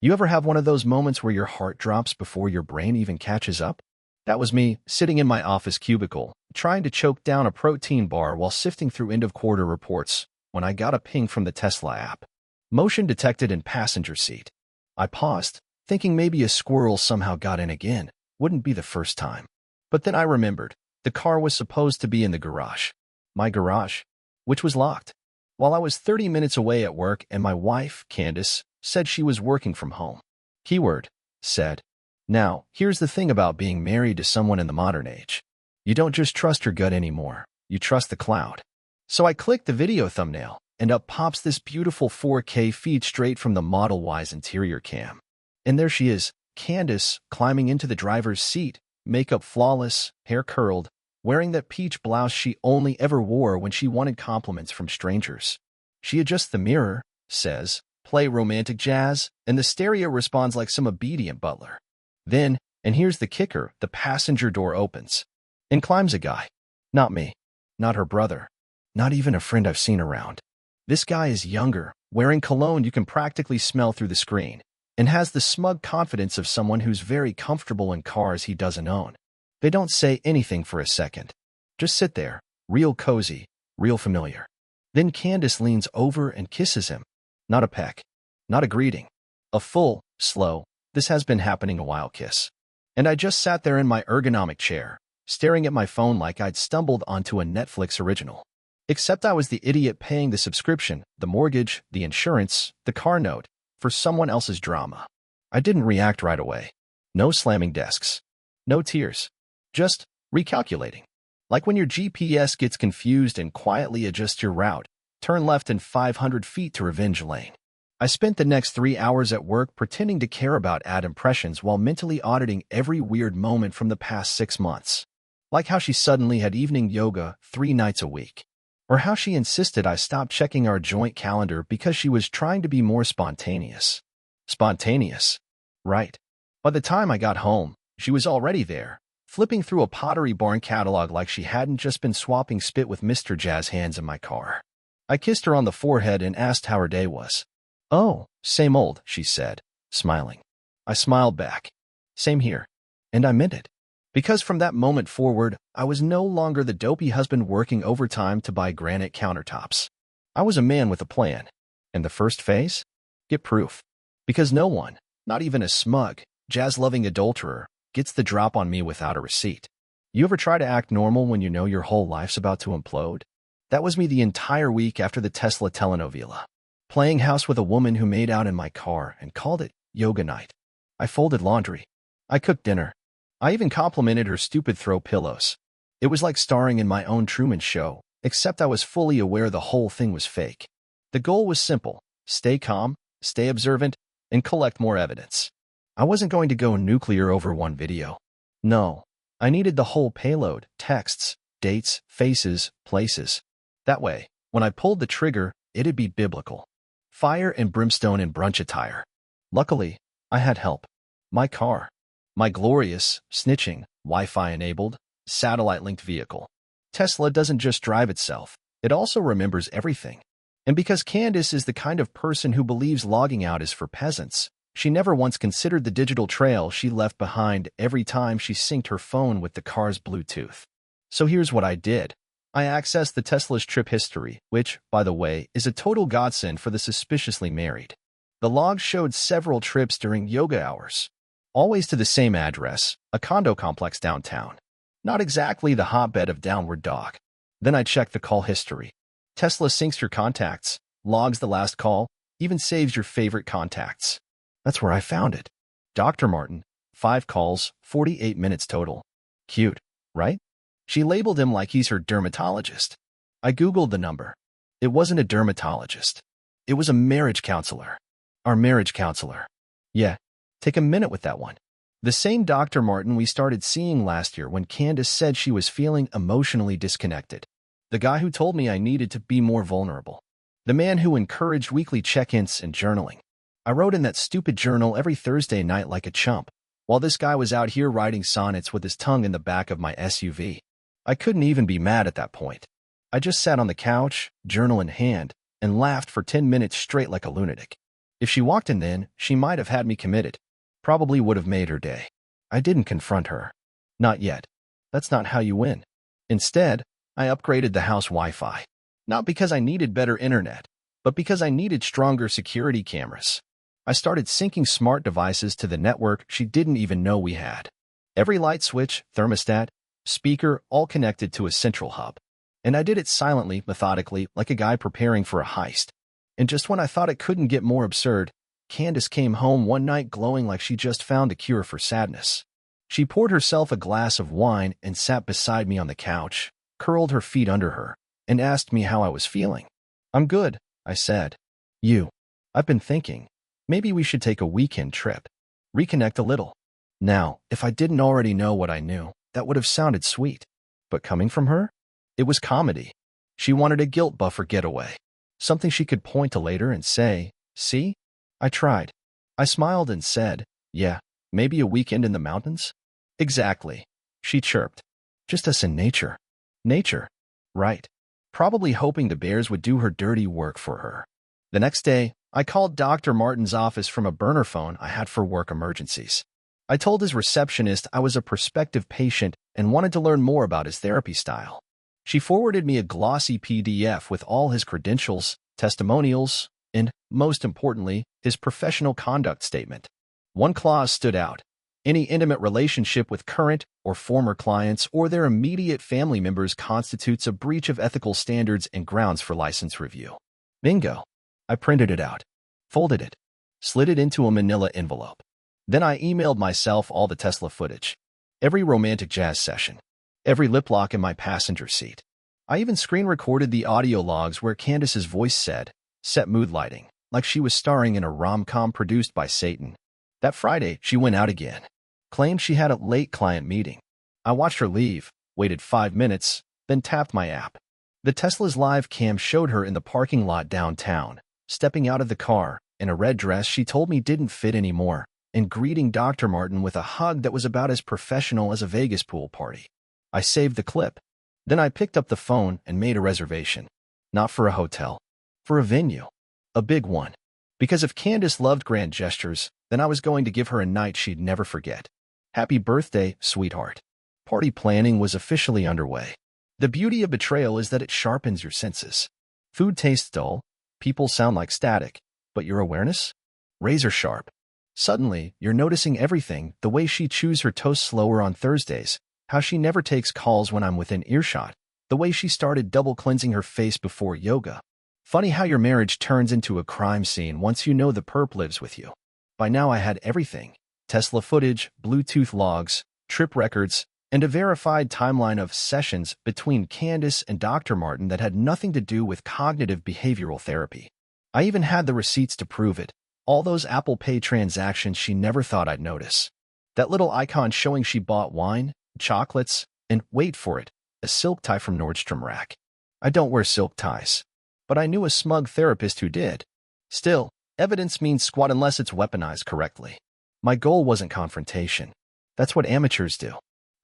You ever have one of those moments where your heart drops before your brain even catches up? That was me, sitting in my office cubicle, trying to choke down a protein bar while sifting through end-of-quarter reports, when I got a ping from the Tesla app. Motion detected in passenger seat. I paused, thinking maybe a squirrel somehow got in again. Wouldn't be the first time. But then I remembered, the car was supposed to be in the garage. My garage, which was locked. While I was 30 minutes away at work and my wife, Candace, said she was working from home. Keyword, said. Now, here's the thing about being married to someone in the modern age. You don't just trust your gut anymore, you trust the cloud. So I clicked the video thumbnail, and up pops this beautiful 4K feed straight from the Model Y's interior cam. And there she is, Candace, climbing into the driver's seat, makeup flawless, hair curled, wearing that peach blouse she only ever wore when she wanted compliments from strangers. She adjusts the mirror, says, "Play romantic jazz," and the stereo responds like some obedient butler. Then, and here's the kicker, the passenger door opens. And climbs a guy. Not me. Not her brother. Not even a friend I've seen around. This guy is younger, wearing cologne you can practically smell through the screen, and has the smug confidence of someone who's very comfortable in cars he doesn't own. They don't say anything for a second. Just sit there, real cozy, real familiar. Then Candace leans over and kisses him. Not a peck. Not a greeting. A full, slow, "this has been happening a while" kiss. And I just sat there in my ergonomic chair, staring at my phone like I'd stumbled onto a Netflix original. Except I was the idiot paying the subscription, the mortgage, the insurance, the car note, for someone else's drama. I didn't react right away. No slamming desks. No tears. Just recalculating. Like when your GPS gets confused and quietly adjusts your route. Turn left in 500 feet to Revenge Lane. I spent the next 3 hours at work pretending to care about ad impressions while mentally auditing every weird moment from the past 6 months. Like how she suddenly had evening yoga 3 nights a week. Or how she insisted I stop checking our joint calendar because she was trying to be more spontaneous. Spontaneous. Right. By the time I got home, she was already there, flipping through a Pottery Barn catalog like she hadn't just been swapping spit with Mr. Jazz hands in my car. I kissed her on the forehead and asked how her day was. "Oh, same old," she said, smiling. I smiled back. Same here. And I meant it. Because from that moment forward, I was no longer the dopey husband working overtime to buy granite countertops. I was a man with a plan. And the first phase? Get proof. Because no one, not even a smug, jazz-loving adulterer, gets the drop on me without a receipt. You ever try to act normal when you know your whole life's about to implode? That was me the entire week after the Tesla telenovela. Playing house with a woman who made out in my car and called it yoga night. I folded laundry. I cooked dinner. I even complimented her stupid throw pillows. It was like starring in my own Truman Show, except I was fully aware the whole thing was fake. The goal was simple: stay calm, stay observant, and collect more evidence. I wasn't going to go nuclear over one video. No, I needed the whole payload: texts, dates, faces, places. That way, when I pulled the trigger, it'd be biblical. Fire and brimstone in brunch attire. Luckily, I had help. My car. My glorious, snitching, Wi-Fi-enabled, satellite-linked vehicle. Tesla doesn't just drive itself, it also remembers everything. And because Candace is the kind of person who believes logging out is for peasants, she never once considered the digital trail she left behind every time she synced her phone with the car's Bluetooth. So here's what I did. I accessed the Tesla's trip history, which, by the way, is a total godsend for the suspiciously married. The logs showed several trips during yoga hours. Always to the same address, a condo complex downtown. Not exactly the hotbed of downward dog. Then I checked the call history. Tesla syncs your contacts, logs the last call, even saves your favorite contacts. That's where I found it. Dr. Martin, 5 calls, 48 minutes total. Cute, right? She labeled him like he's her dermatologist. I Googled the number. It wasn't a dermatologist. It was a marriage counselor. Our marriage counselor. Yeah, take a minute with that one. The same Dr. Martin we started seeing last year when Candace said she was feeling emotionally disconnected. The guy who told me I needed to be more vulnerable. The man who encouraged weekly check-ins and journaling. I wrote in that stupid journal every Thursday night like a chump, while this guy was out here writing sonnets with his tongue in the back of my SUV. I couldn't even be mad at that point. I just sat on the couch, journal in hand, and laughed for 10 minutes straight like a lunatic. If she walked in then, she might have had me committed. Probably would have made her day. I didn't confront her. Not yet. That's not how you win. Instead, I upgraded the house Wi-Fi. Not because I needed better internet, but because I needed stronger security cameras. I started syncing smart devices to the network she didn't even know we had. Every light switch, thermostat, speaker, all connected to a central hub. And I did it silently, methodically, like a guy preparing for a heist. And just when I thought it couldn't get more absurd, Candace came home one night glowing like she just found a cure for sadness. She poured herself a glass of wine and sat beside me on the couch, curled her feet under her, and asked me how I was feeling. "I'm good," I said. "You?" "I've been thinking. Maybe we should take a weekend trip. Reconnect a little." Now, if I didn't already know what I knew, that would have sounded sweet. But coming from her? It was comedy. She wanted a guilt buffer getaway. Something she could point to later and say, "See? I tried." I smiled and said, "Yeah, maybe a weekend in the mountains?" "Exactly," she chirped. "Just us in nature." Nature. Right. Probably hoping the bears would do her dirty work for her. The next day, I called Dr. Martin's office from a burner phone I had for work emergencies. I told his receptionist I was a prospective patient and wanted to learn more about his therapy style. She forwarded me a glossy PDF with all his credentials, testimonials, and, most importantly, his professional conduct statement. One clause stood out. Any intimate relationship with current or former clients or their immediate family members constitutes a breach of ethical standards and grounds for license review. Bingo. I printed it out, folded it, slid it into a manila envelope. Then I emailed myself all the Tesla footage, every romantic jazz session, every lip lock in my passenger seat. I even screen recorded the audio logs where Candace's voice said, "Set mood lighting," like she was starring in a rom-com produced by Satan. That Friday, she went out again, claimed she had a late client meeting. I watched her leave, waited 5 minutes, then tapped my app. The Tesla's live cam showed her in the parking lot downtown, stepping out of the car in a red dress she told me didn't fit anymore, and greeting Dr. Martin with a hug that was about as professional as a Vegas pool party. I saved the clip. Then I picked up the phone and made a reservation. Not for a hotel, for a venue. A big one. Because if Candace loved grand gestures, then I was going to give her a night she'd never forget. Happy birthday, sweetheart. Party planning was officially underway. The beauty of betrayal is that it sharpens your senses. Food tastes dull, people sound like static, but your awareness? Razor sharp. Suddenly, you're noticing everything, the way she chews her toast slower on Thursdays, how she never takes calls when I'm within earshot, the way she started double cleansing her face before yoga. Funny how your marriage turns into a crime scene once you know the perp lives with you. By now I had everything. Tesla footage, Bluetooth logs, trip records, and a verified timeline of sessions between Candace and Dr. Martin that had nothing to do with cognitive behavioral therapy. I even had the receipts to prove it, all those Apple Pay transactions she never thought I'd notice. That little icon showing she bought wine, chocolates, and, wait for it, a silk tie from Nordstrom Rack. I don't wear silk ties, but I knew a smug therapist who did. Still, evidence means squat unless it's weaponized correctly. My goal wasn't confrontation. That's what amateurs do.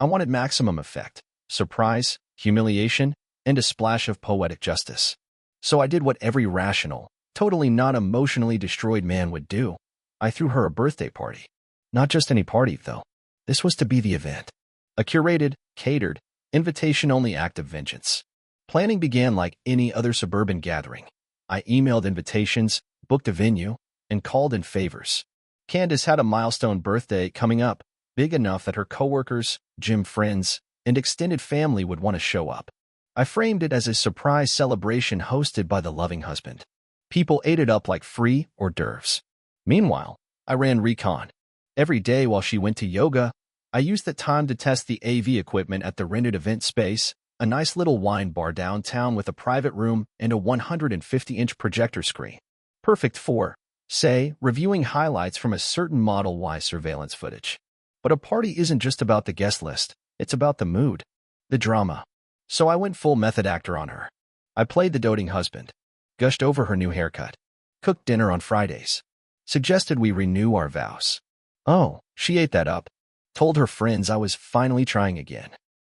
I wanted maximum effect, surprise, humiliation, and a splash of poetic justice. So I did what every rational, totally not emotionally destroyed man would do. I threw her a birthday party. Not just any party, though. This was to be the event. A curated, catered, invitation-only act of vengeance. Planning began like any other suburban gathering. I emailed invitations, booked a venue, and called in favors. Candace had a milestone birthday coming up, big enough that her coworkers, gym friends, and extended family would want to show up. I framed it as a surprise celebration hosted by the loving husband. People ate it up like free hors d'oeuvres. Meanwhile, I ran recon. Every day while she went to yoga, I used the time to test the AV equipment at the rented event space, a nice little wine bar downtown with a private room and a 150-inch projector screen. Perfect for, say, reviewing highlights from a certain Model Y surveillance footage. But a party isn't just about the guest list, it's about the mood, the drama. So I went full method actor on her. I played the doting husband, gushed over her new haircut, cooked dinner on Fridays, suggested we renew our vows. Oh, she ate that up, told her friends I was finally trying again,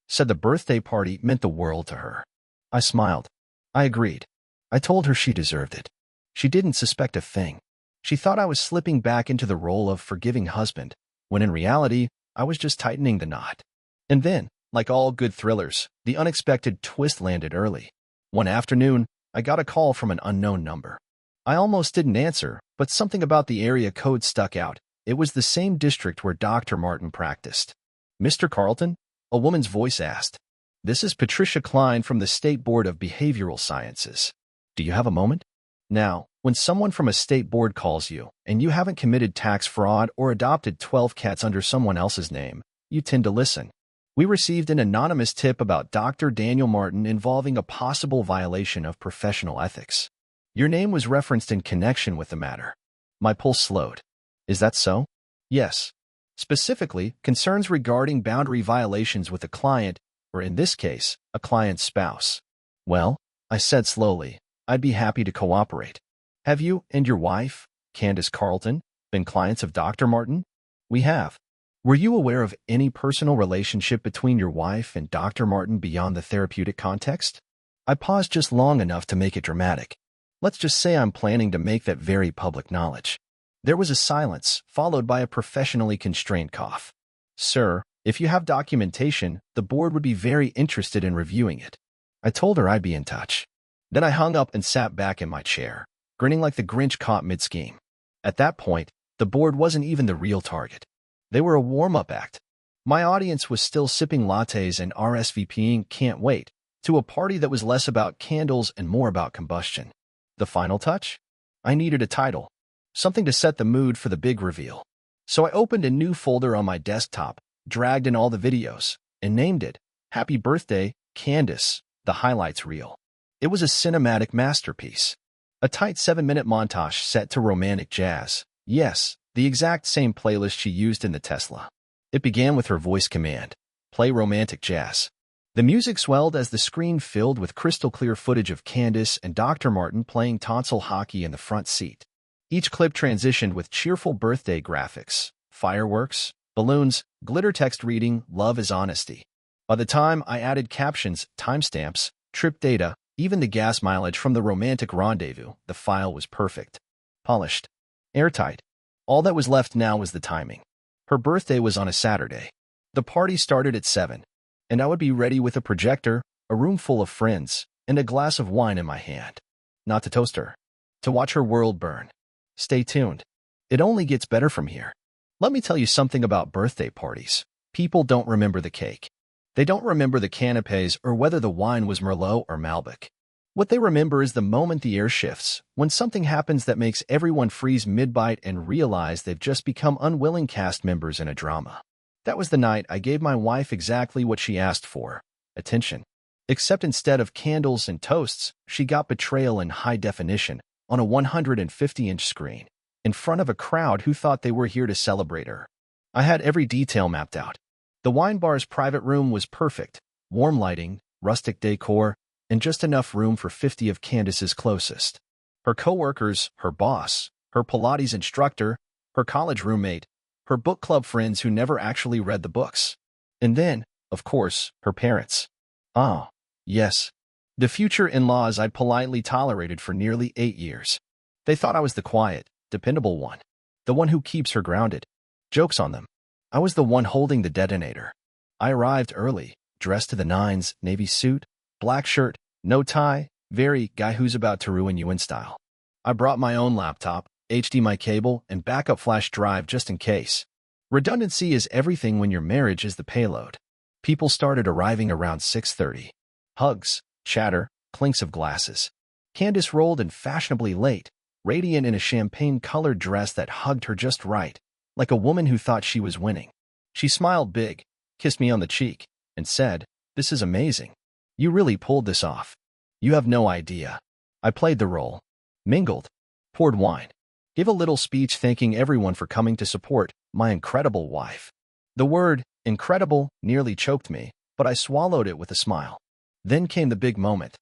said the birthday party meant the world to her. I smiled. I agreed. I told her she deserved it. She didn't suspect a thing. She thought I was slipping back into the role of forgiving husband, when in reality, I was just tightening the knot. And then, like all good thrillers, the unexpected twist landed early. One afternoon, I got a call from an unknown number. I almost didn't answer, but something about the area code stuck out. It was the same district where Dr. Martin practiced. "Mr. Carlton?" a woman's voice asked. "This is Patricia Klein from the State Board of Behavioral Sciences. Do you have a moment?" Now, when someone from a state board calls you, and you haven't committed tax fraud or adopted 12 cats under someone else's name, you tend to listen. We received an anonymous tip about Dr. Daniel Martin involving a possible violation of professional ethics. Your name was referenced in connection with the matter. My pulse slowed. Is that so? Yes. Specifically, concerns regarding boundary violations with a client, or in this case, a client's spouse. Well, I said slowly, I'd be happy to cooperate. Have you and your wife, Candace Carlton, been clients of Dr. Martin? We have. Were you aware of any personal relationship between your wife and Dr. Martin beyond the therapeutic context? I paused just long enough to make it dramatic. Let's just say I'm planning to make that very public knowledge. There was a silence, followed by a professionally constrained cough. Sir, if you have documentation, the board would be very interested in reviewing it. I told her I'd be in touch. Then I hung up and sat back in my chair, grinning like the Grinch caught mid-scheme. At that point, the board wasn't even the real target. They were a warm-up act. My audience was still sipping lattes and RSVPing "can't wait" to a party that was less about candles and more about combustion. The final touch? I needed a title, something to set the mood for the big reveal. So I opened a new folder on my desktop, dragged in all the videos, and named it "Happy Birthday, Candace," the highlights reel. It was a cinematic masterpiece. A tight 7-minute montage set to romantic jazz. Yes, the exact same playlist she used in the Tesla. It began with her voice command, "Play romantic jazz." The music swelled as the screen filled with crystal-clear footage of Candace and Dr. Martin playing tonsil hockey in the front seat. Each clip transitioned with cheerful birthday graphics, fireworks, balloons, glitter text reading, "Love is honesty." By the time I added captions, timestamps, trip data, even the gas mileage from the romantic rendezvous, the file was perfect. Polished. Airtight. All that was left now was the timing. Her birthday was on a Saturday. The party started at 7, and I would be ready with a projector, a room full of friends, and a glass of wine in my hand. Not to toast her. To watch her world burn. Stay tuned. It only gets better from here. Let me tell you something about birthday parties. People don't remember the cake. They don't remember the canapes or whether the wine was Merlot or Malbec. What they remember is the moment the air shifts, when something happens that makes everyone freeze mid-bite and realize they've just become unwilling cast members in a drama. That was the night I gave my wife exactly what she asked for, attention. Except instead of candles and toasts, she got betrayal in high definition on a 150-inch screen, in front of a crowd who thought they were here to celebrate her. I had every detail mapped out. The wine bar's private room was perfect, warm lighting, rustic decor, and just enough room for 50 of Candace's closest. Her coworkers, her boss, her Pilates instructor, her college roommate, her book club friends who never actually read the books. And then, of course, her parents. Ah, yes. The future in-laws I'd politely tolerated for nearly 8 years. They thought I was the quiet, dependable one. The one who keeps her grounded. Joke's on them. I was the one holding the detonator. I arrived early, dressed to the nines, navy suit, black shirt, no tie, very guy who's about to ruin you in style. I brought my own laptop, HDMI cable, and backup flash drive just in case. Redundancy is everything when your marriage is the payload. People started arriving around 6:30. Hugs, chatter, clinks of glasses. Candace rolled in fashionably late, radiant in a champagne-colored dress that hugged her just right, like a woman who thought she was winning. She smiled big, kissed me on the cheek, and said, "This is amazing. You really pulled this off. You have no idea." I played the role, mingled, poured wine, gave a little speech thanking everyone for coming to support my incredible wife. The word incredible nearly choked me, but I swallowed it with a smile. Then came the big moment.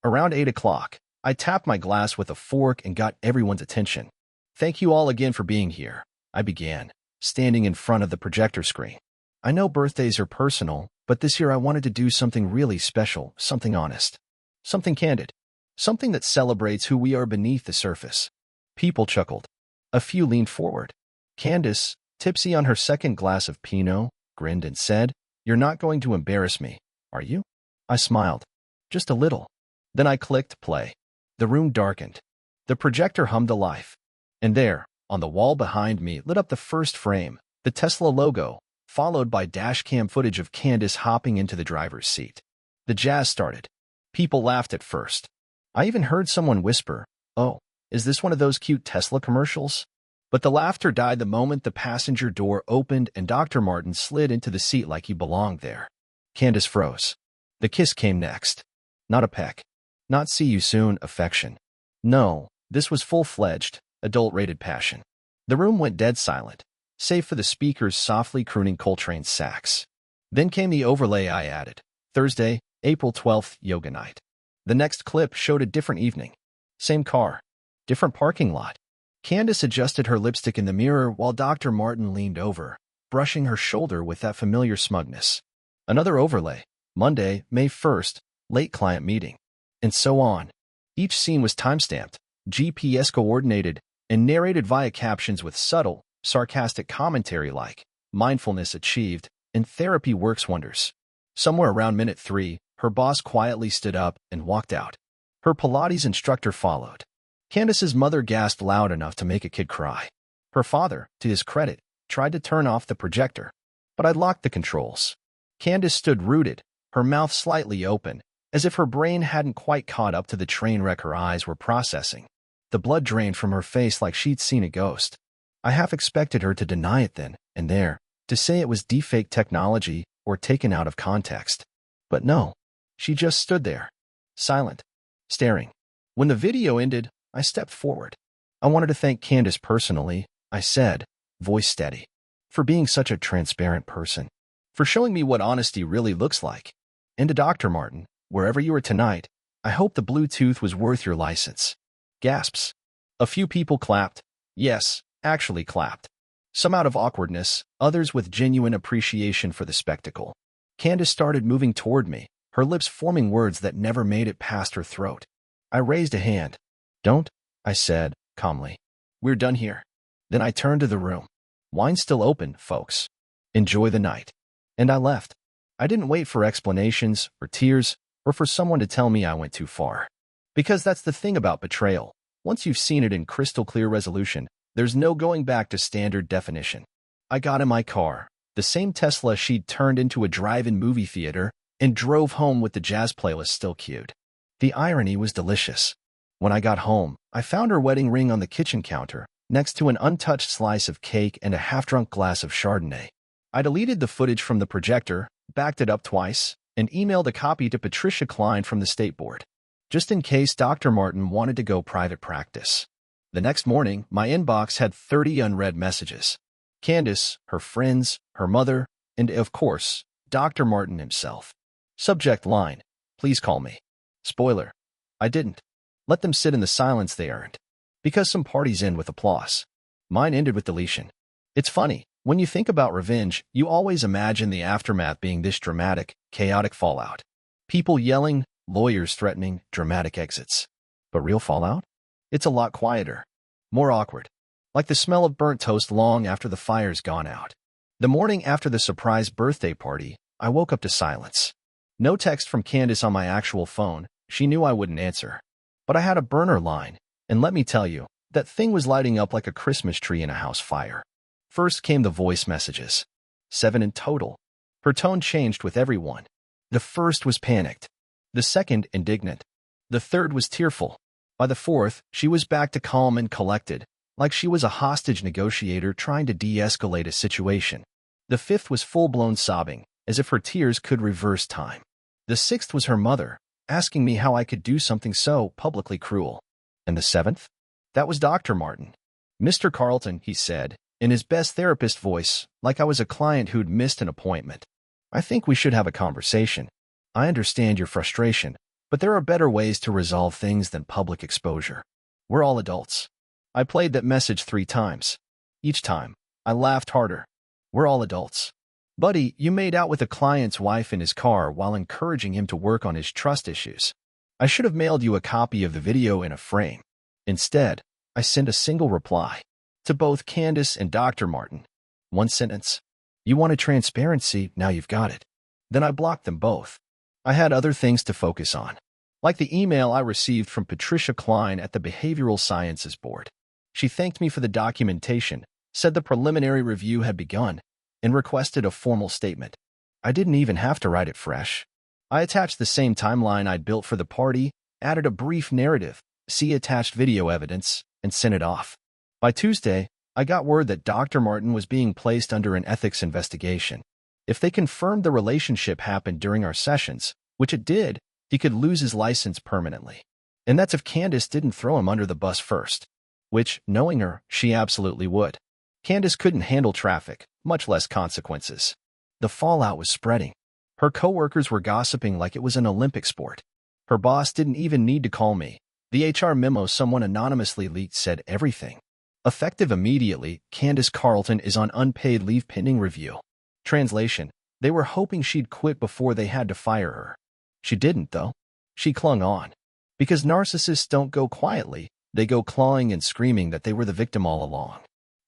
Around 8 o'clock, I tapped my glass with a fork and got everyone's attention. "Thank you all again for being here," I began, standing in front of the projector screen. "I know birthdays are personal, but this year I wanted to do something really special, something honest, something candid, something that celebrates who we are beneath the surface." People chuckled. A few leaned forward. Candace, tipsy on her second glass of Pinot, grinned and said, "You're not going to embarrass me, are you?" I smiled. Just a little. Then I clicked play. The room darkened. The projector hummed to life. And there, on the wall behind me, lit up the first frame, the Tesla logo, followed by dashcam footage of Candace hopping into the driver's seat. The jazz started. People laughed at first. I even heard someone whisper, "Oh, is this one of those cute Tesla commercials?" But the laughter died the moment the passenger door opened and Dr. Martin slid into the seat like he belonged there. Candace froze. The kiss came next. Not a peck. Not "see you soon" affection. No, this was full-fledged, adult-rated passion. The room went dead silent, save for the speakers softly crooning Coltrane's sax. Then came the overlay I added. Thursday, April 12th, yoga night. The next clip showed a different evening. Same car. Different parking lot. Candace adjusted her lipstick in the mirror while Dr. Martin leaned over, brushing her shoulder with that familiar smugness. Another overlay. Monday, May 1st, late client meeting. And so on. Each scene was timestamped, GPS coordinated, and narrated via captions with subtle, sarcastic commentary like, "Mindfulness achieved, and therapy works wonders." Somewhere around minute 3, her boss quietly stood up and walked out. Her Pilates instructor followed. Candace's mother gasped loud enough to make a kid cry. Her father, to his credit, tried to turn off the projector, but I'd locked the controls. Candace stood rooted, her mouth slightly open, as if her brain hadn't quite caught up to the train wreck her eyes were processing. The blood drained from her face like she'd seen a ghost. I half expected her to deny it then and there, to say it was deepfake technology or taken out of context. But no, she just stood there, silent, staring. When the video ended, I stepped forward. "I wanted to thank Candace personally," I said, voice steady, "for being such a transparent person, for showing me what honesty really looks like. And to Dr. Martin, wherever you are tonight, I hope the Bluetooth was worth your license." Gasps. A few people clapped. Yes, actually clapped. Some out of awkwardness, others with genuine appreciation for the spectacle. Candace started moving toward me, her lips forming words that never made it past her throat. I raised a hand. "Don't," I said, calmly. "We're done here." Then I turned to the room. "Wine's still open, folks. Enjoy the night." And I left. I didn't wait for explanations, or tears, or for someone to tell me I went too far. Because that's the thing about betrayal. Once you've seen it in crystal clear resolution, there's no going back to standard definition. I got in my car, the same Tesla she'd turned into a drive-in movie theater, and drove home with the jazz playlist still queued. The irony was delicious. When I got home, I found her wedding ring on the kitchen counter, next to an untouched slice of cake and a half-drunk glass of Chardonnay. I deleted the footage from the projector, backed it up twice, and emailed a copy to Patricia Klein from the State Board, just in case Dr. Martin wanted to go private practice. The next morning, my inbox had 30 unread messages. Candace, her friends, her mother, and, of course, Dr. Martin himself. Subject line, "Please call me." Spoiler, I didn't. Let them sit in the silence they earned. Because some parties end with applause. Mine ended with deletion. It's funny, when you think about revenge, you always imagine the aftermath being this dramatic, chaotic fallout. People yelling, lawyers threatening, dramatic exits. But real fallout? It's a lot quieter. More awkward. Like the smell of burnt toast long after the fire's gone out. The morning after the surprise birthday party, I woke up to silence. No text from Candace on my actual phone. She knew I wouldn't answer. But I had a burner line, and let me tell you, that thing was lighting up like a Christmas tree in a house fire. First came the voice messages. 7 in total. Her tone changed with every one. The first was panicked. The second, indignant. The third was tearful. By the fourth, she was back to calm and collected, like she was a hostage negotiator trying to de-escalate a situation. The fifth was full-blown sobbing, as if her tears could reverse time. The sixth was her mother, asking me how I could do something so publicly cruel. And the seventh? That was Dr. Martin. "Mr. Carlton," he said, in his best therapist voice, like I was a client who'd missed an appointment. "I think we should have a conversation. I understand your frustration, but there are better ways to resolve things than public exposure. We're all adults." I played that message 3 times. Each time, I laughed harder. We're all adults. "Buddy, you made out with a client's wife in his car while encouraging him to work on his trust issues. I should have mailed you a copy of the video in a frame. Instead, I sent a single reply. To both Candace and Dr. Martin. One sentence. You wanted transparency, now you've got it. Then I blocked them both. I had other things to focus on, like the email I received from Patricia Klein at the Behavioral Sciences Board. She thanked me for the documentation, said the preliminary review had begun, and requested a formal statement. I didn't even have to write it fresh. I attached the same timeline I'd built for the party, added a brief narrative, see attached video evidence, and sent it off. By Tuesday, I got word that Dr. Martin was being placed under an ethics investigation. If they confirmed the relationship happened during our sessions, which it did, he could lose his license permanently. And that's if Candace didn't throw him under the bus first. Which, knowing her, she absolutely would. Candace couldn't handle traffic, much less consequences. The fallout was spreading. Her coworkers were gossiping like it was an Olympic sport. Her boss didn't even need to call me. The HR memo someone anonymously leaked said everything. Effective immediately, Candace Carlton is on unpaid leave pending review. Translation: they were hoping she'd quit before they had to fire her. She didn't, though. She clung on. Because narcissists don't go quietly, they go clawing and screaming that they were the victim all along.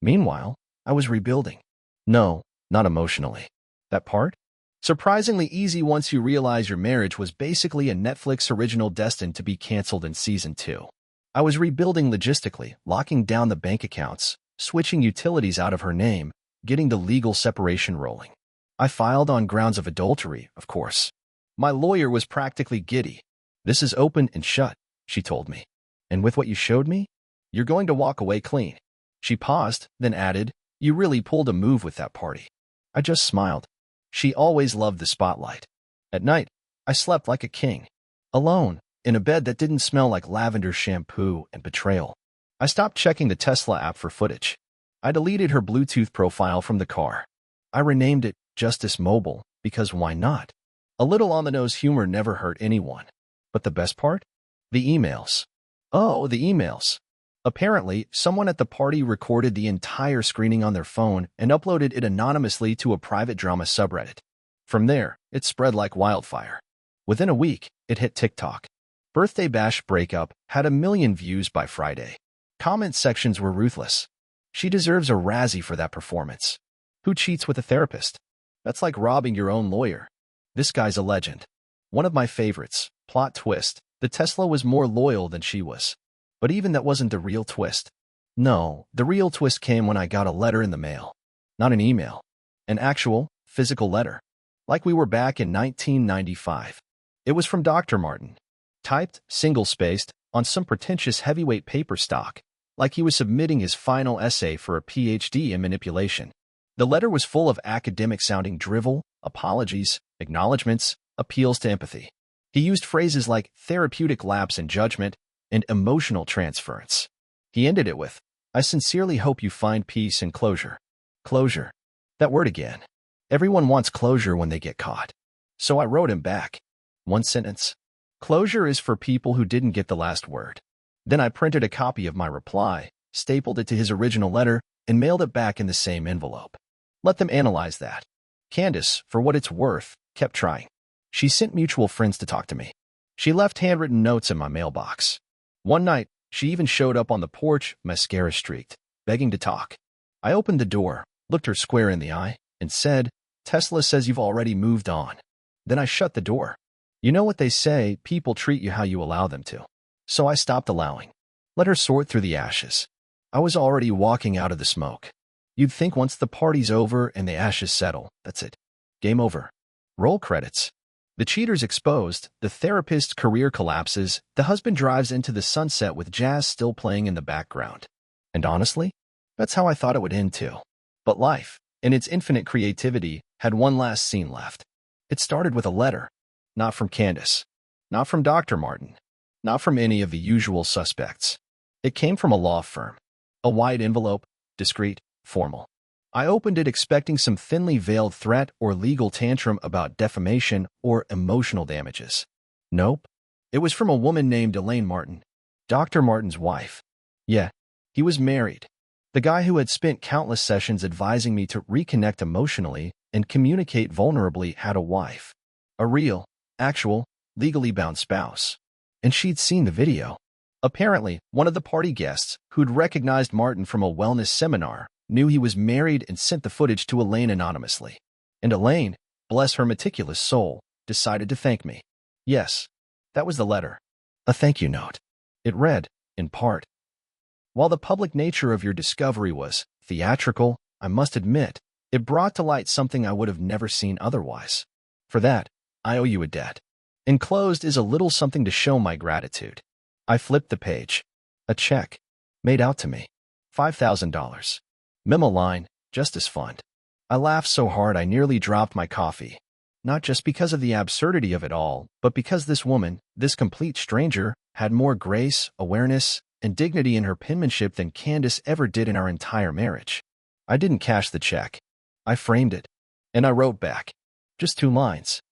Meanwhile, I was rebuilding. No, not emotionally. That part? Surprisingly easy once you realize your marriage was basically a Netflix original destined to be canceled in season 2. I was rebuilding logistically, locking down the bank accounts, switching utilities out of her name, getting the legal separation rolling. I filed on grounds of adultery, of course. My lawyer was practically giddy. This is open and shut, she told me. And with what you showed me, you're going to walk away clean. She paused, then added, you really pulled a move with that party. I just smiled. She always loved the spotlight. At night, I slept like a king. Alone, in a bed that didn't smell like lavender shampoo and betrayal. I stopped checking the Tesla app for footage. I deleted her Bluetooth profile from the car. I renamed it Justice Mobile, because why not? A little on-the-nose humor never hurt anyone. But the best part? The emails. Oh, the emails. Apparently, someone at the party recorded the entire screening on their phone and uploaded it anonymously to a private drama subreddit. From there, it spread like wildfire. Within a week, it hit TikTok. Birthday Bash Breakup had 1 million views by Friday. Comment sections were ruthless. She deserves a Razzie for that performance. Who cheats with a therapist? That's like robbing your own lawyer. This guy's a legend. One of my favorites. Plot twist. The Tesla was more loyal than she was. But even that wasn't the real twist. No, the real twist came when I got a letter in the mail. Not an email. An actual, physical letter. Like we were back in 1995. It was from Dr. Martin. Typed, single-spaced, on some pretentious heavyweight paper stock, like he was submitting his final essay for a PhD in manipulation. The letter was full of academic-sounding drivel, apologies, acknowledgments, appeals to empathy. He used phrases like therapeutic lapse in judgment and emotional transference. He ended it with, I sincerely hope you find peace and closure. Closure. That word again. Everyone wants closure when they get caught. So I wrote him back. One sentence. Closure is for people who didn't get the last word. Then I printed a copy of my reply, stapled it to his original letter, and mailed it back in the same envelope. Let them analyze that. Candace, for what it's worth, kept trying. She sent mutual friends to talk to me. She left handwritten notes in my mailbox. One night, she even showed up on the porch, mascara streaked, begging to talk. I opened the door, looked her square in the eye, and said, Tesla says you've already moved on. Then I shut the door. You know what they say, people treat you how you allow them to. So I stopped allowing. Let her sort through the ashes. I was already walking out of the smoke. You'd think once the party's over and the ashes settle, that's it. Game over. Roll credits. The cheater's exposed, the therapist's career collapses, the husband drives into the sunset with jazz still playing in the background. And honestly, that's how I thought it would end too. But life, in its infinite creativity, had one last scene left. It started with a letter. Not from Candace. Not from Dr. Martin. Not from any of the usual suspects. It came from a law firm. A wide envelope, discreet, formal. I opened it expecting some thinly veiled threat or legal tantrum about defamation or emotional damages. Nope. It was from a woman named Elaine Martin, Dr. Martin's wife. Yeah, he was married. The guy who had spent countless sessions advising me to reconnect emotionally and communicate vulnerably had a wife. A real, actual, legally bound spouse. And she'd seen the video. Apparently, one of the party guests, who'd recognized Martin from a wellness seminar, knew he was married and sent the footage to Elaine anonymously. And Elaine, bless her meticulous soul, decided to thank me. Yes, that was the letter. A thank you note. It read, in part, "While the public nature of your discovery was theatrical, I must admit, it brought to light something I would have never seen otherwise. For that, I owe you a debt. Enclosed is a little something to show my gratitude." I flipped the page. A check. Made out to me. $5,000. Memo line, Justice Fund. I laughed so hard I nearly dropped my coffee. Not just because of the absurdity of it all, but because this woman, this complete stranger, had more grace, awareness, and dignity in her penmanship than Candace ever did in our entire marriage. I didn't cash the check. I framed it. And I wrote back. Just 2 lines.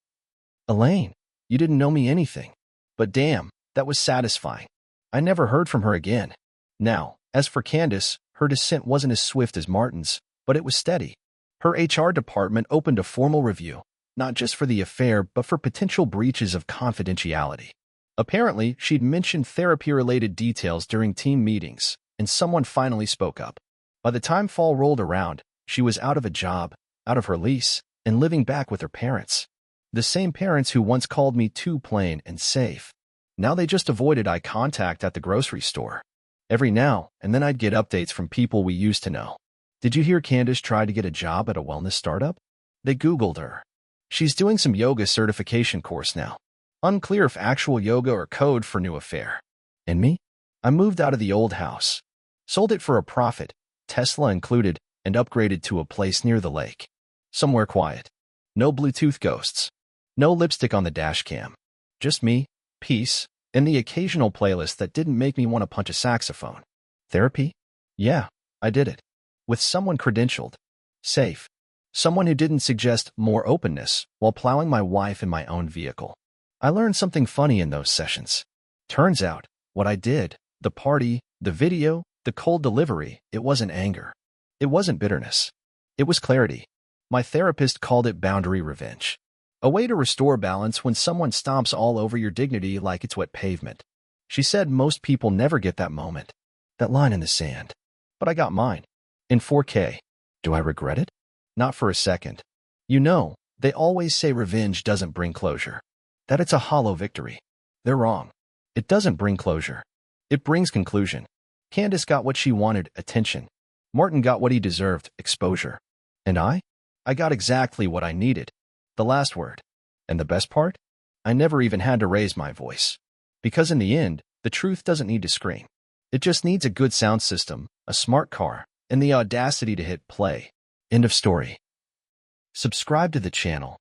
"Elaine, you didn't know me anything. But damn, that was satisfying." I never heard from her again. Now, as for Candace, her descent wasn't as swift as Martin's, but it was steady. Her HR department opened a formal review, not just for the affair, but for potential breaches of confidentiality. Apparently, she'd mentioned therapy-related details during team meetings, and someone finally spoke up. By the time fall rolled around, she was out of a job, out of her lease, and living back with her parents. The same parents who once called me too plain and safe. Now they just avoided eye contact at the grocery store. Every now and then I'd get updates from people we used to know. "Did you hear Candace tried to get a job at a wellness startup?" They Googled her. "She's doing some yoga certification course now. Unclear if actual yoga or code for new affair." And me? I moved out of the old house. Sold it for a profit, Tesla included, and upgraded to a place near the lake. Somewhere quiet. No Bluetooth ghosts. No lipstick on the dash cam. Just me, peace, and the occasional playlist that didn't make me want to punch a saxophone. Therapy? Yeah, I did it. With someone credentialed. Safe. Someone who didn't suggest more openness while plowing my wife in my own vehicle. I learned something funny in those sessions. Turns out, what I did, the party, the video, the cold delivery, it wasn't anger. It wasn't bitterness. It was clarity. My therapist called it boundary revenge. A way to restore balance when someone stomps all over your dignity like it's wet pavement. She said most people never get that moment. That line in the sand. But I got mine. In 4K. Do I regret it? Not for a second. You know, they always say revenge doesn't bring closure. That it's a hollow victory. They're wrong. It doesn't bring closure. It brings conclusion. Candace got what she wanted, attention. Martin got what he deserved, exposure. And I got exactly what I needed. The last word. And the best part? I never even had to raise my voice. Because in the end, the truth doesn't need to scream. It just needs a good sound system, a smart car, and the audacity to hit play. End of story. Subscribe to the channel